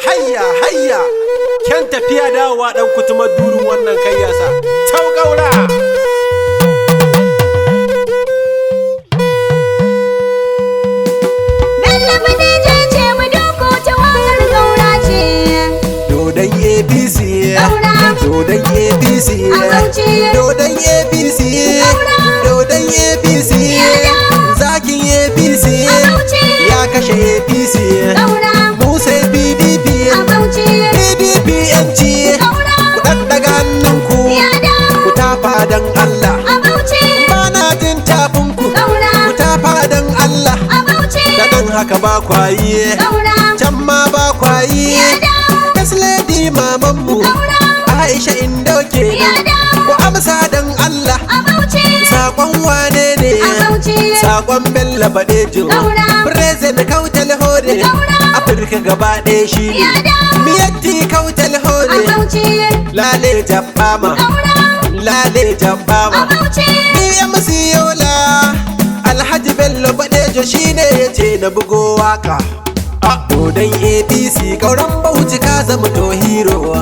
hayya kyan tafiya dawowa dan kutumar durin wannan kai yasa tau kaura Dodon APC, Dodon APC, Dodon APC, Dodon APC, zakin APC, ya kashe APC, Musa PDP, PDP yanci, ku daddaga hannunku, ku tafa dan Allah, bana jin tafinku, ku tafa dan Allah, dan haka ba kwaye, can ma ba kwaye. Lady mamanmu Aisha Indo kenan ku amsa dan Allah sakon wane ne sakon Bello Badejo President Kautal Hore Afirka gaba ɗaya shi ne Miyatti Kautal Hore Lale Jabbama Lale Jabbama DMC Yola Alhaji Bello Badejo shine yace na bugo waka Dodon APC kauran Bauchi ka zama to hero.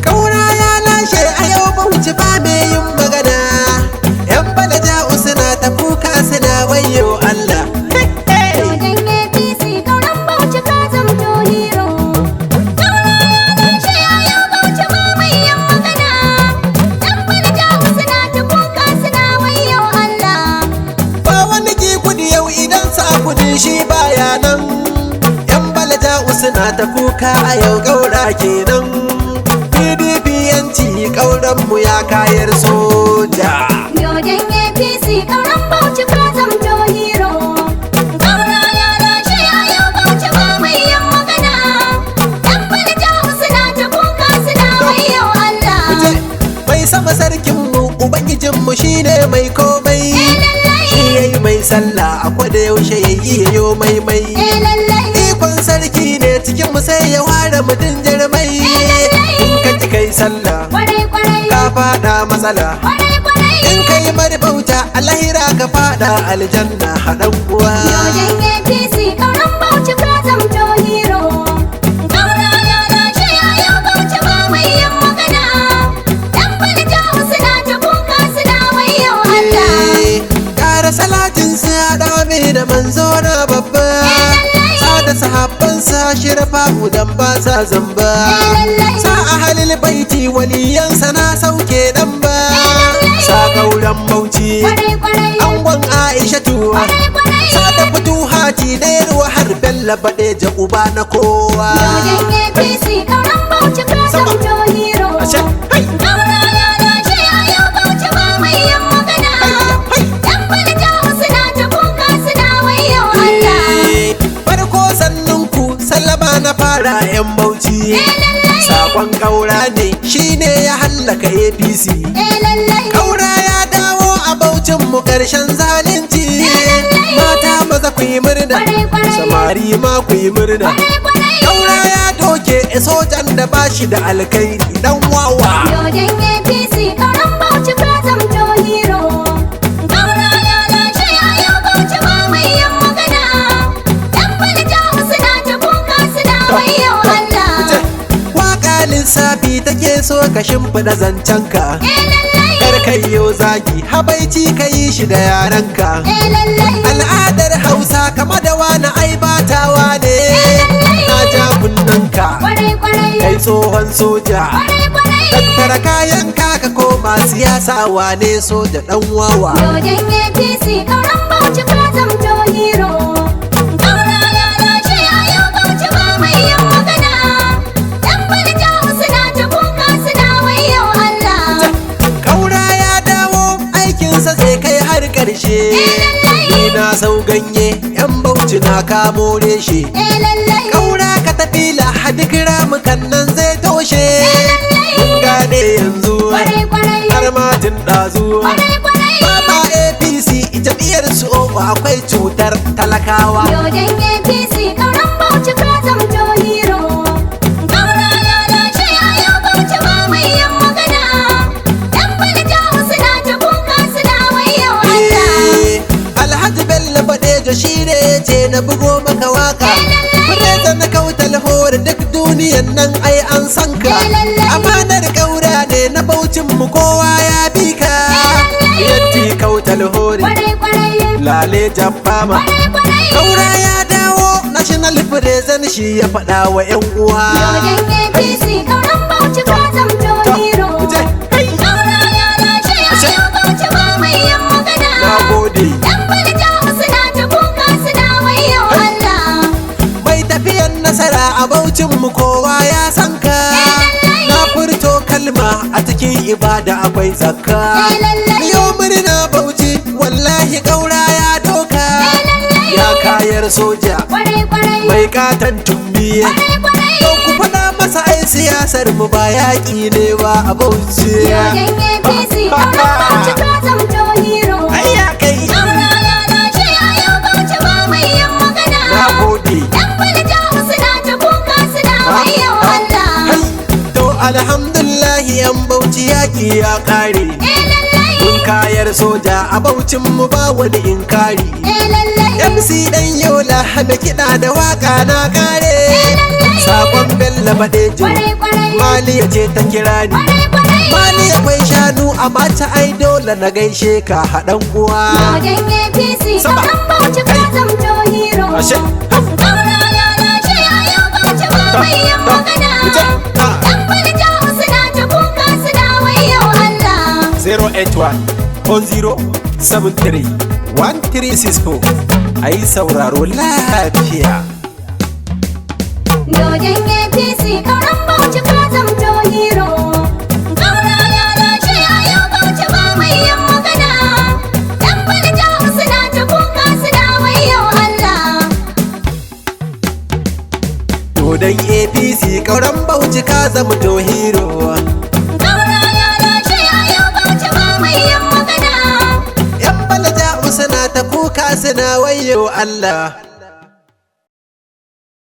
Kaura ya lashe a yau Bauchi ba me yin magana. Yan balaja suna ta kuka suna wayo Allah. Dodon APC kauran Bauchi ka zama to hero. Kaura ya lashe a yau Bauchi ba me yin magana. Yan balaja suna ta kuka suna wayo Allah. Ba wani ki kudi yau idan sa kudin shi baya nan. Suna ta kuka a yau gaura kenan PDP yanci kauranmu ya kayar soja. Dodon APC kauran Bauchi ka zamto hero. Kaura ya lashe a yau Bauchi ba mai yin magana. Yan balaja suna ta kuka suna wayo Allah. Mai sama sarkinmu ubangijinmu shine mai komai. Shi yayi mai sallah a kwada yaushe yayi yo mai mai. Ikon sarki ne cikin mu sai ya ware mutum jarmai. In ka ki kai sallah ka fada matsala. In kai marbauta a lahira ka fada aljanna haɗan uwa. Dodon APC kauran Bauchi ka zamto hero. Kaura ya lashe a yau Bauchi ba mai yin magana. Yan balaja suna ta kuka suna wayo Allah. Ƙara salatin su haɗa mai da manzo na babba. Da sahabbansa shirfa udan ba sa zamba. Sa a halil baiti waliyansa na sauke dan ba. Sa kauran Bauchi angon Aisha tuwa. Sa da fito hati da ruwa har Bello Badejo uba na kowa. Dodon APC kauran Bauchi ka zamto hero. Kaura ya lashe a yau Bauchi ba mai yin magana. Yan balaja suna ta kuka suna wayo Allah. Sallama na fara 'yan Bauchi. Sakon Kaura ne shine ya hallaka APC. Kaura ya dawo a Bauchin mu karshen zalunci. Mata maza ku yi murna, samari ma ku yi murna. Kaura ya doke sojan da bashi da alkai dan wawa. Dodon APC kauran Bauchi ka zamto hero. Kaura ya lashe a yau Bauchi ba mai yin magana. Yan balaja suna ta kuka suna wayo Allah. Waka lissafi take so ka shimfiɗa zancenka. Kar kai yo zagi habaici ka yi shi da yarenka. Al'adar Hausa kama da wani aibatawa ne. Na ja kunnanka kai tsohon soja. Tattara kayan ka koma siyasa wane soja dan wawa. Dodon APC kauran Bauchi ka zamto hero. Kaura ya lashe a yau Bauchi ba mai yin magana. Yan balaja suna ta kuka suna wayo Allah. Kaura ya dawo aikinsa zai kai har ƙarshe. Ni na sau ganye yan Bauchi na kamo reshe. Kaura ka tafi lahadi ramukan nan zai toshe. Mun gane yanzu har matin ɗazu. Mama APC jam'iyyar su akwai cutar talakawa. Dodon APC kauran Bauchi ka zamto hero. Kaura ya lashe a yau Bauchi ba mai yin magana. Yan balaja suna ta kuka suna wayo Allah. Alhaji Bello Badejo shi ne ce na bugo maka waka. President Kautal Hore duk duniya tafiyan nan ai an san ka. Amanar ƙaura ne na baucin mu kowa ya bi ka. Yatti kautal hori lale jabbama. Ƙaura ya dawo national president shi ya faɗa wa 'yan uwa. Dodon APC ƙauran Bauchi ka zamto hero. Ƙaura ya lashe a yau Bauchi ba mai yin magana. Na gode. Yan balja suna ta kuka suna wayo Allah. Mai tafiyan nasara a baucin mu kowa ya san ka. Na furto kalma a cikin ibada akwai zakka. Yau murna Bauchi wallahi ƙaura ya doka. Ya kayar soja mai katon tumbi. Yau ku faɗa masa ai siyasar mu ba yaƙi ne ba a Bauchi. Dodon APC ƙauran Bauchi ka zamto hero. Ai ya kai. Ƙaura ya lashe a yau Bauchi ba mai yin magana. Na gode. Yan balja suna ta kuka suna wayo Allah. Hai, to alhamdulillahi yan Bauchi yaƙi ya ƙare. Mun kayar soja a Baucin mu ba wani inkari. MC dan yola da kiɗa da waka na kare. Sakon Bello Badejo Maliya ce ta kira ni. Maliya kwai shanu a mata ai dole na gaishe ka haɗan uwa. Dodon APC ƙauran Bauchi ka zamto hero. Ashe. Ƙaura ya lashe a yau Bauchi ba mai yin magana. Yan balja suna ta kuka suna wayo Allah. 081 10 73 1364 a yi sauraro lafiya. Dodon APC ƙauran Bauchi ka zamto hero. Ƙaura ya lashe a yau Bauchi ba mai yin magana. Yan balja suna ta kuka suna wayo Allah. Dodon APC ƙauran Bauchi ka zamto hero. Ƙaura ya lashe a yau Bauchi ba mai yin magana. Yan balaja'u suna ta kuka suna wayo Allah.